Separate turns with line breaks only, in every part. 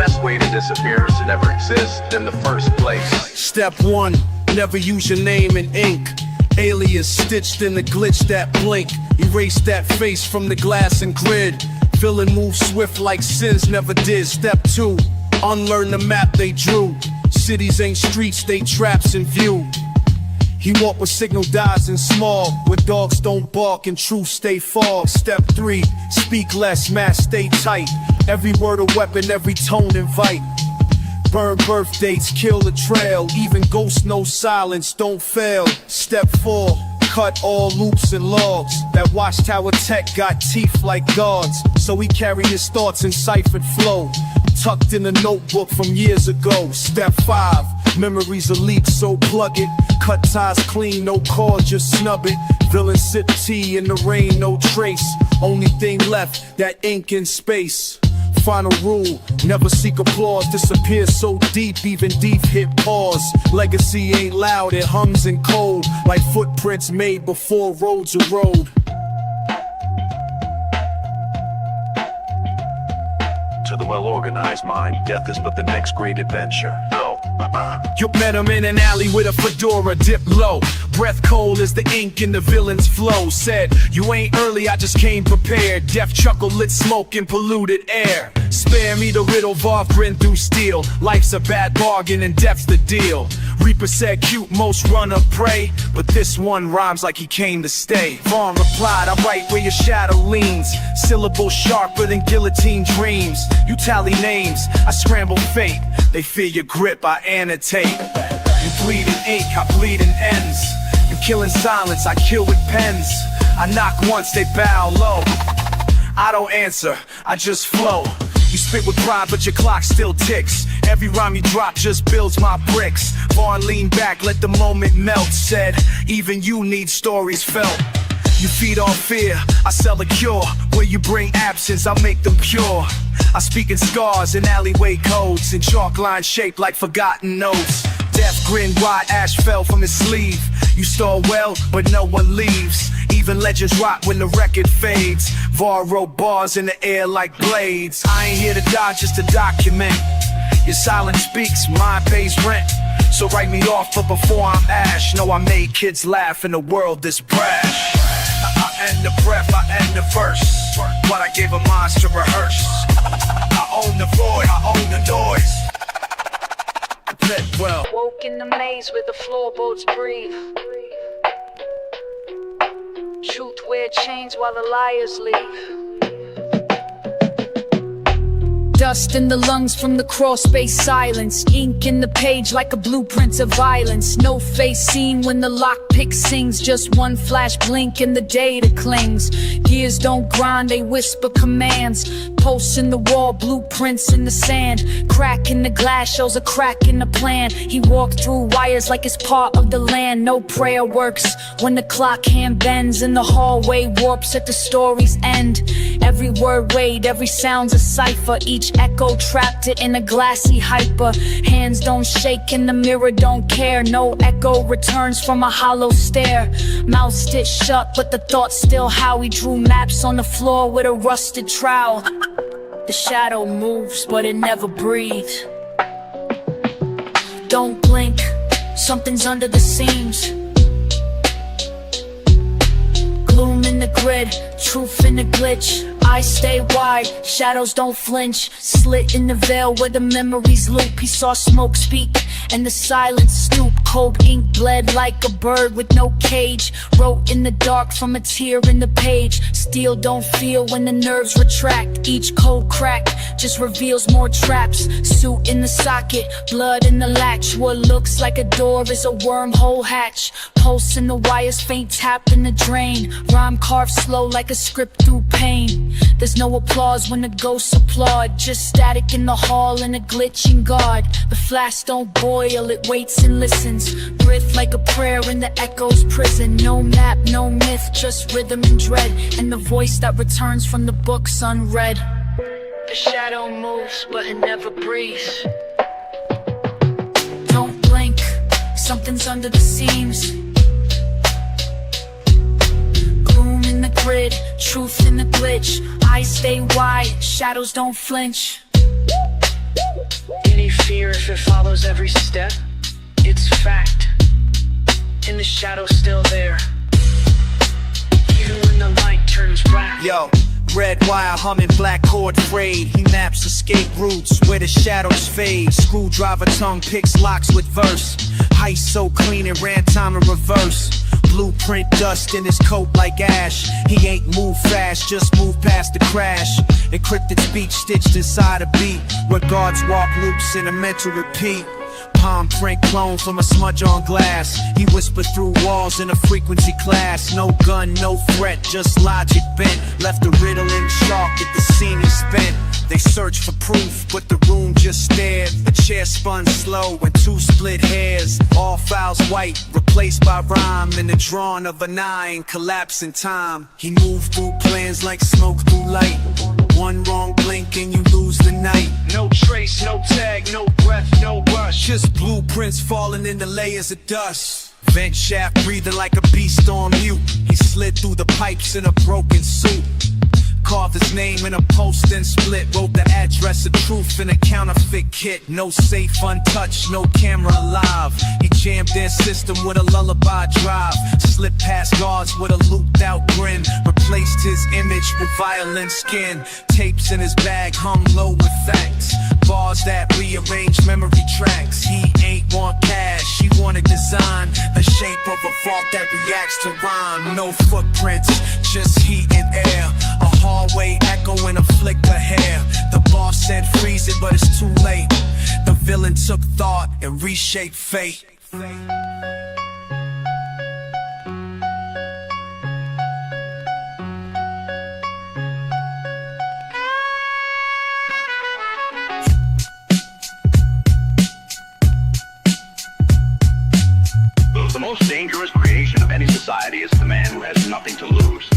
best way to disappear is to never exist in the first place.
Step 1, never use your name in ink. Alias stitched in the glitch that blink. Erase that face from the glass and grid. Villain move swift like sins never did. Step 2, unlearn the map they drew. Cities ain't streets, they traps in view. He walk where signal dies in small, where dogs don't bark and truth stay fog. Step 3, speak less, mask stay tight. Every word a weapon, every tone invite. Burn birth dates, kill the trail. Even ghosts know silence, don't fail. Step 4, cut all loops and logs. That watchtower tech got teeth like guards, so he carry his thoughts in ciphered flow, tucked in a notebook from years ago. Step 5, memories are leaked, so plug it. Cut ties clean, no cord, just snub it. Villain sip tea in the rain, no trace. Only thing left, that ink in space. Final rule, never seek applause. Disappear so deep, even deep hit pause. Legacy ain't loud, it hums in cold, like footprints made before roads are road.
To the well-organized mind, death is but the next great adventure.
You met him in an alley with a fedora dipped low. Breath cold as the ink in the villain's flow. Said, you ain't early, I just came prepared. Death chuckle, lit smoke in polluted air. Spare me the riddle, Varv grin through steel. Life's a bad bargain and death's the deal. Reaper said cute, most run of prey, but this one rhymes like he came to stay. Vaughn replied, I write where your shadow leans. Syllables sharper than guillotine dreams. You tally names, I scramble fate. They fear your grip, I annotate. You bleed in ink, I bleed in ends. You kill in silence, I kill with pens. I knock once, they bow low. I don't answer, I just flow. You spit with pride, but your clock still ticks. Every rhyme you drop just builds my bricks. Vaughn leaned back, let the moment melt. Said, even you need stories felt. You feed on fear, I sell a cure. Where you bring absence, I'll make them pure. I speak in scars and alleyway codes, in chalk lines shaped like forgotten notes. Death grinned wide, ash fell from his sleeve. You stole well, but no one leaves. Even legends rot when the record fades. Var wrote bars in the air like blades. I ain't here to die, just to document. Your silence speaks, mine pays rent. So write me off, but before I'm ash, know I made kids laugh in a world this brash. I end the breath, I end the verse, but I gave a mind to rehearse. I own the void, I own the noise. Well.
Woke in the maze where the floorboards breathe. Truth wear chains while the liars leave. Dust in the lungs from the crawl-space silence. Ink in the page like a blueprint of violence. No face seen when the lockpick sings. Just one flash blink and the data clings. Gears don't grind, they whisper commands. Posts in the wall, blueprints in the sand. Crack in the glass shows a crack in the plan. He walked through wires like it's part of the land. No prayer works when the clock hand bends and the hallway warps at the story's end. Every word weighed, every sound's a cipher. Each echo trapped it in a glassy hyper. Hands don't shake and the mirror don't care. No echo returns from a hollow stare. Mouth stitched shut but the thought still how. He drew maps on the floor with a rusted trowel. The shadow moves but it never breathes. Don't blink, something's under the seams. Gloom in the grid, truth in the glitch. Eyes stay wide, shadows don't flinch. Slit in the veil where the memories loop. He saw smoke speak and the silence stoop. Cold ink bled like a bird with no cage. Wrote in the dark from a tear in the page. Steel don't feel when the nerves retract. Each cold crack just reveals more traps. Suit in the socket, blood in the latch. What looks like a door is a wormhole hatch. Pulse in the wires, faint tap in the drain. Rhyme carved slow like a script through pain. There's no applause when the ghosts applaud. Just static in the hall and a glitching guard. The flash don't boil, it waits and listens. Breath like a prayer in the echo's prison. No map, no myth, just rhythm and dread. And the voice that returns from the books unread. The shadow moves, but it never breathes. Don't blink, something's under the seams. Gloom in the grid, truth in the glitch. Eyes stay wide, shadows don't flinch.
Any fear if it follows every step? It's fact. In the shadows still there, even when the light turns black.
Yo, red wire humming, black cord frayed. He maps escape routes where the shadows fade. Screwdriver tongue picks locks with verse. Heist so clean it ran time in reverse. Blueprint dust in his coat like ash. He ain't move fast, just move past the crash. Encrypted speech stitched inside a beat, where guards walk loops in a mental repeat. Palm print clone from a smudge on glass. He whispered through walls in a frequency class. No gun, no threat, just logic bent. Left the riddling shark at the scene he spent. They searched for proof, but the room just stared. The chair spun slow and two split hairs. All files white, replaced by rhyme. In the drawing of a 9, collapse in time. He moved through plans like smoke through light. One wrong blink and you lose the night. No trace, no tag, no breath, no rush. Just blueprints falling into layers of dust. Vent shaft breathing like a beast on mute. He slid through the pipes in a broken suit. Carved his name in a post and split. Wrote the address of truth in a counterfeit kit. No safe untouched, no camera alive. He jammed their system with a lullaby drive. Slipped past guards with a looped out grin. Replaced his image with violent skin. Tapes in his bag hung low with facts. Bars that rearrange memory tracks. He ain't want cash, he wanted design. The shape of a vault that reacts to rhyme. No footprints, just heat and air. A hallway echoing a flick of hair. The boss said freeze it, but it's too late. The villain took thought and reshaped fate.
The most dangerous creation of any society is the man who has nothing to lose.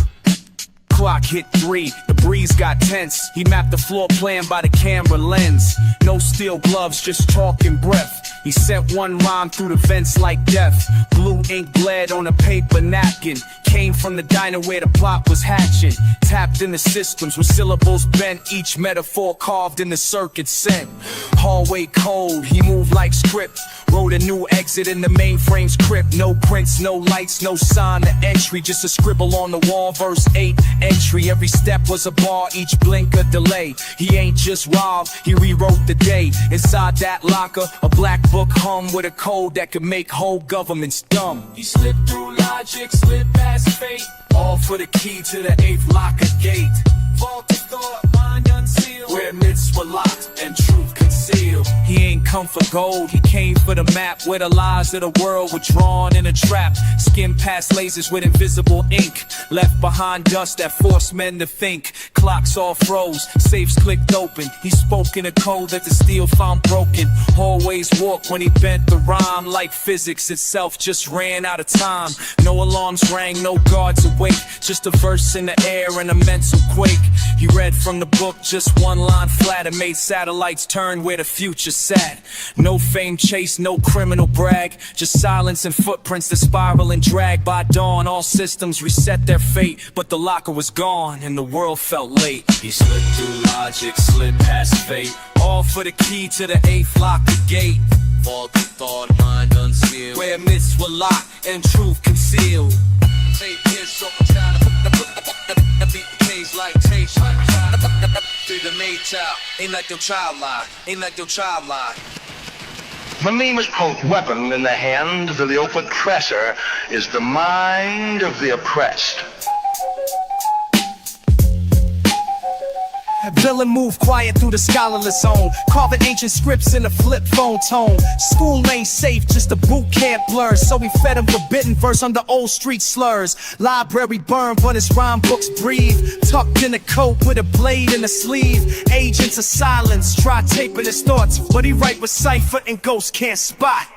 Clock hit 3, the breeze got tense. He mapped the floor plan by the camera lens. No steel gloves, just talk and breath. He sent one rhyme through the vents like death. Blue ink bled on a paper napkin. Came from the diner where the plot was hatching. Tapped in the systems with syllables bent. Each metaphor carved in the circuit sent. Hallway code, he moved like script. Wrote a new exit in the mainframe's crypt. No prints, no lights, no sign of entry. Just a scribble on the wall, verse 8 entry. Every step was a bar, each blink a delay. He ain't just robbed, he rewrote the day. Inside that locker, a black book hung with a code that could make whole governments dumb. He slipped through logic, slid past fate. All for the key to the 8th locker gate. Vaulted thought, mind unsealed, where myths were locked and truth concealed. He ain't come for gold, he came for the map, where the lies of the world were drawn in a trap. Skimmed past lasers with invisible ink. Left behind dust that forced men to think. Clocks all froze, safes clicked open. He spoke in a code that the steel found broken. Hallways walked when he bent the rhyme. Like physics itself just ran out of time. No alarms rang, no guards awake. Just a verse in the air and a mental quake. He read from the book just one line flat and made satellites turn where the future sat. No fame chase, no criminal brag. Just silence and footprints that spiral and drag. By dawn, all systems reset their fate. But the locker was gone and the world felt late. He slipped through logic, slid past fate. All for the key to the 8th locker gate. Vaulted thought, mind unsealed, where myths were locked and truth concealed. Tape here, so I'm trying to beat the cage like tape. Through the nature, ain't like your child lie, ain't like your child lie.
The meanest weapon in the hand of the oppressor is the mind of the oppressed.
Villain moved quiet through the scholarless zone, carving ancient scripts in a flip phone tone. School ain't safe, just a boot camp blur. So we fed him forbidden verse under old street slurs. Library burned, but his rhyme books breathe. Tucked in a coat with a blade in the sleeve. Agents of silence, try taping his thoughts, but he write with cipher and ghosts can't spot.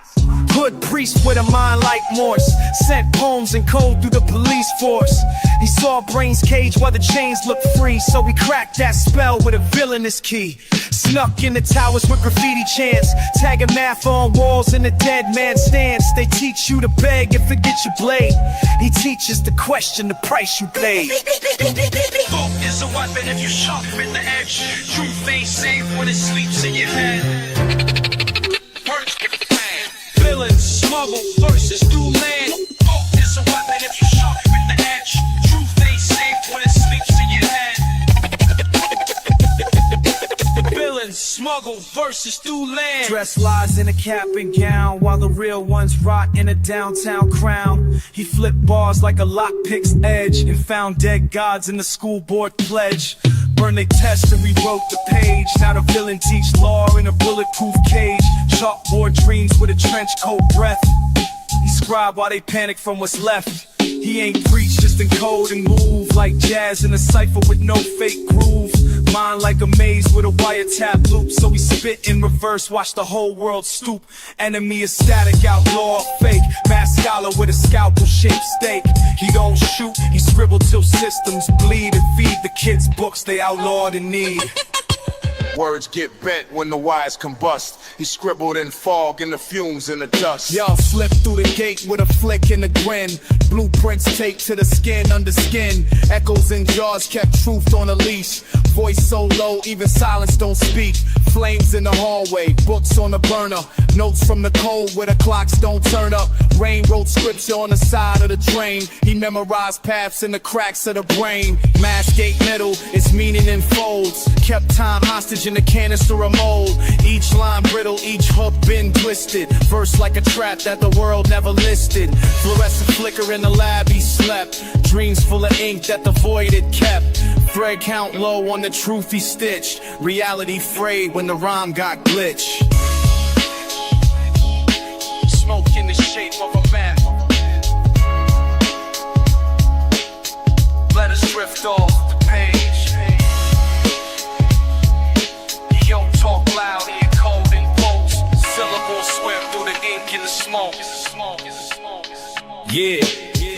Hood priest with a mind like Morse, sent poems and code through the police force. He saw brains cage while the chains looked free, so he cracked that spell with a villainous key. Snuck in the towers with graffiti chants, tagging math on walls in the dead man stance. They teach you to beg and forget your blade. He teaches to question the price you paid.
Thought is a weapon if you sharpen the edge. Truth ain't safe when it sleeps in your head.
Villains smuggle versus through land. Oh, it's a weapon if you sharpen the edge. Truth ain't safe when it sleeps in your head. Villains smuggle versus through land. Dress lies in a cap and gown, while the real ones rot in a downtown crown. He flipped bars like a lockpick's edge, and found dead gods in the school board pledge. Burned they test and rewrote the page. Now the villain teach law in a bulletproof cage. Chalkboard dreams with a trench coat breath. He scribe while they panic from what's left. He ain't preach, just encode and move like jazz in a cipher with no fake groove. Mind like a maze with a wiretap loop. So we spit in reverse, watch the whole world stoop. Enemy is static, outlaw, fake. Mass scholar with a scalpel-shaped stake. He don't shoot, he scribble till systems bleed. And feed the kids books they outlawed in need.
Words get bent when the wires combust. He scribbled in fog and the fumes in the dust.
Y'all slip through the gate with a flick and a grin. Blueprints taped to the skin under skin. Echoes in jars kept truth on a leash. Voice so low, even silence don't speak. Flames in the hallway, books on the burner. Notes from the cold where the clocks don't turn up. Rain wrote scripture on the side of the drain. He memorized paths in the cracks of the brain. Mask gate metal, its meaning in folds. Kept time hostage in the canister of mold. Each line brittle, each hook been twisted. Verse like a trap that the world never listed. Fluorescent flicker in the lab he slept. Dreams full of ink that the void had kept. Thread count low on the truth he stitched. Reality frayed when the rhyme got glitched. Smoke in the shape of a map. Let us drift off the page. He don't talk loud, he encode in quotes. Syllables swim through the ink in the smoke. Yeah,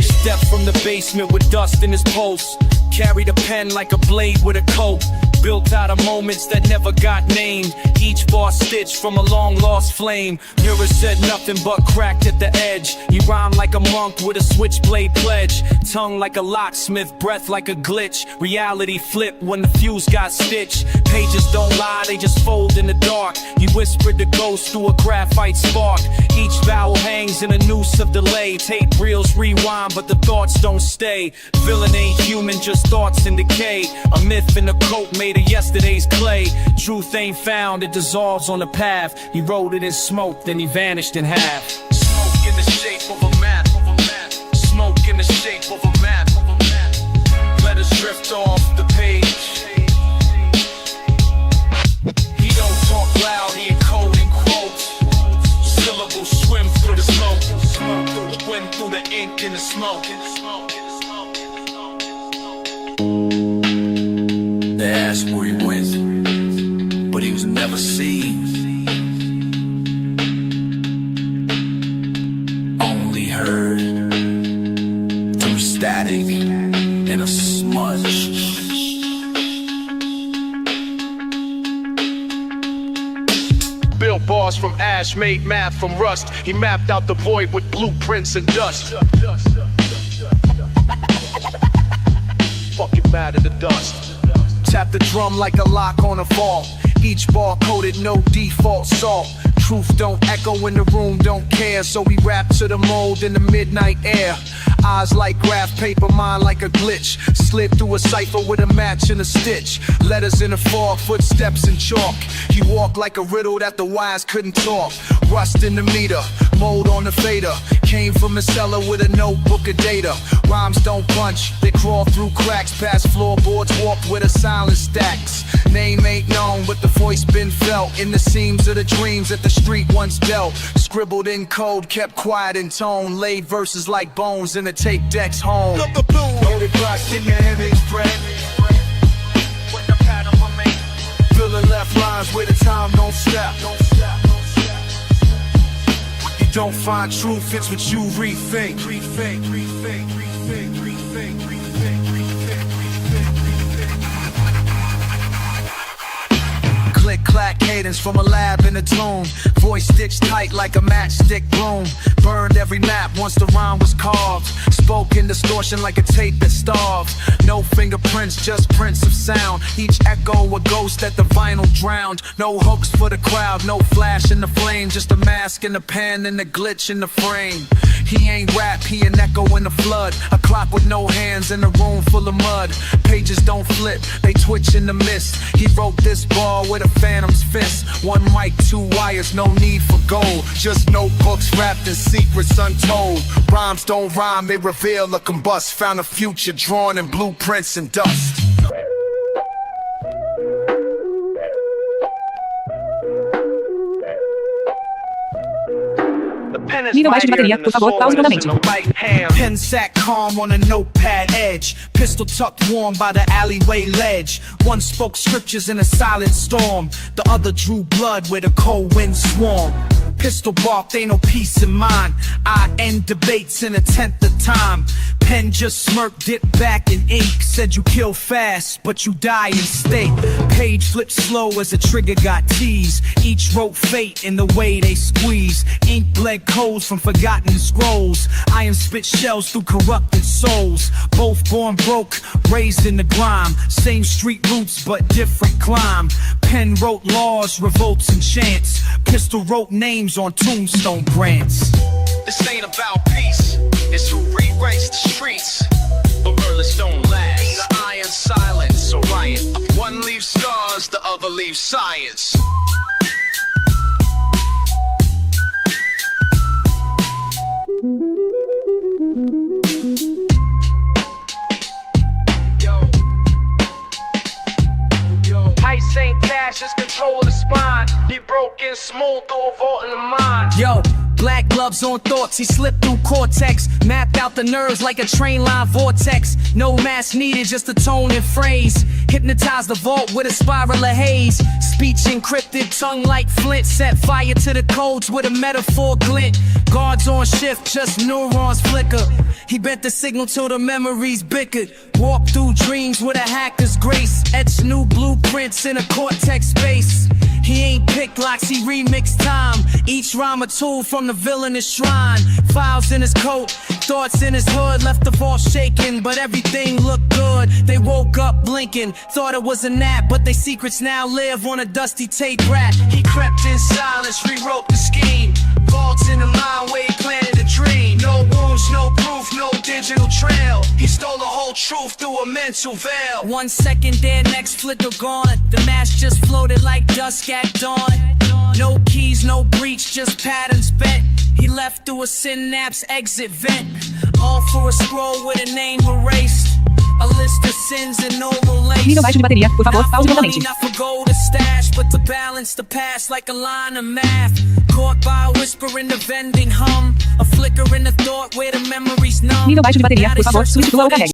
stepped from the basement with dust in his pulse. Carried a pen like a blade with a coat. Built out of moments that never got named. Each bar stitched from a long lost flame. Mirror said nothing but cracked at the edge. He rhymed like a monk with a switchblade pledge. Tongue like a locksmith, breath like a glitch. Reality flipped when the fuse got stitched. Pages don't lie, they just fold in the dark. He whispered the ghost through a graphite spark. Each vowel hangs in a noose of delay. Tape reels rewind, but the thoughts don't stay. Villain ain't human, just thoughts in decay. A myth in a coat made of yesterday's clay. Truth ain't found, it dissolves on the path. He wrote it in smoke, then he vanished in half. Smoke in the shape of a map. Smoke in the shape of a map. Let us drift off the page. He don't talk loud, he encode in quotes. Syllables swim through the smoke. Went through the ink in the smoke. They asked where he went, but he was never seen. Only heard through static and a smudge. Built bars from ash, made math from rust. He mapped out the void with blueprints and dust. Fucking mad at the dust. Tap the drum like a lock on a vault. Each bar coded, no default salt. Truth don't echo when the room don't care. So we rap to the mold in the midnight air. Eyes like graph paper, mind like a glitch. Slid through a cipher with a match and a stitch. Letters in the fog, footsteps in chalk. He walked like a riddle that the wise couldn't talk. Rust in the meter, mold on the fader. Came from the cellar with a notebook of data. Rhymes don't punch, they crawl through cracks. Past floorboards, walk with a silent stacks. Name ain't known, but the voice been felt in the seams of the dreams that the street once dealt. Scribbled in code, kept quiet in tone. Laid verses like bones in the tape decks home. Loaded blocks in your image, friend. Filling left lines where the time don't stop. You don't find truth, it's what you rethink. Click, clack, haters. writings from a lab in a tomb. Voice stitched tight like a matchstick broom. Burned every map once the rhyme was carved. Spoke in distortion like a tape that starved. No fingerprints, just prints of sound. Each echo a ghost that the vinyl drowned. No hooks for the crowd, no flash in the flame. Just a mask in the pen and a glitch in the frame. He ain't rap, he an echo in the flood. A clock with no hands in a room full of mud. Pages don't flip, they twitch in the mist. He wrote this ball with a phantom's fist. One mic, two wires, no need for gold. Just notebooks wrapped in secrets untold. Rhymes don't rhyme, they reveal or combust. Found a future drawn in blueprints and dust.
Nível baixo de bateria, por favor, pause novamente.
Pen sat calm on a notepad edge. Pistol tucked warm by the alleyway ledge. One spoke scriptures in a silent storm. The other drew blood where the cold wind swarmed. Pistol barked, ain't no peace in mind. I end debates in a tenth of time. Pen just smirked, dipped back in ink. Said you kill fast, but you die in state. Page flipped slow as the trigger got teased. Each wrote fate in the way they squeeze. Ink bled codes from forgotten scrolls. Iron spit shells through corrupted souls. Both born broke, raised in the grime. Same street roots, but different climb. Pen wrote laws, revolts and chants. Pistol wrote names on tombstone grants.
This ain't about peace, it's who rewrites the streets. But murderers don't last. The iron silence, a riot. One leaves scars, the other leaves science.
Ice ain't cash, it's control of the spine. He broke in smooth through a vault in the mind.
Yo, black gloves on thoughts, he slipped through cortex. Mapped out the nerves like a train line vortex. No mask needed, just a tone and phrase. Hypnotized the vault with a spiral of haze. Speech encrypted, tongue like flint. Set fire to the codes with a metaphor glint. Guards on shift, just neurons flicker. He bent the signal till the memories bickered. Walked through dreams with a hacker's grace. Etched new blueprints in a cortex space. He ain't picked locks, he remixed time. Each rhyme a tool from the villainous shrine. Files in his coat, thoughts in his hood. Left the vault shaking, but everything looked good. They woke up blinking, thought it was a nap. But their secrets now live on a dusty tape rack. He crept in silence, rewrote the scheme. Vaults in the mind where he planted a dream. No wounds, no proof, no digital trail. He stole the whole truth through a mental veil. 1 second there, next flicker gone. The mask just floated like dusk at dawn. No keys, no breach, just patterns bent. He left through a synapse exit vent. All for a scroll with a name erased. A list of sins and no lace.
Nível baixo de bateria, por favor, pause novamente.
Not for gold or stash, but to balance the past like a line of math. Caught by a whisper in the vending hum. A flicker in the thought where the memories numb.
Nível baixo de bateria, por favor, substitua o carregue.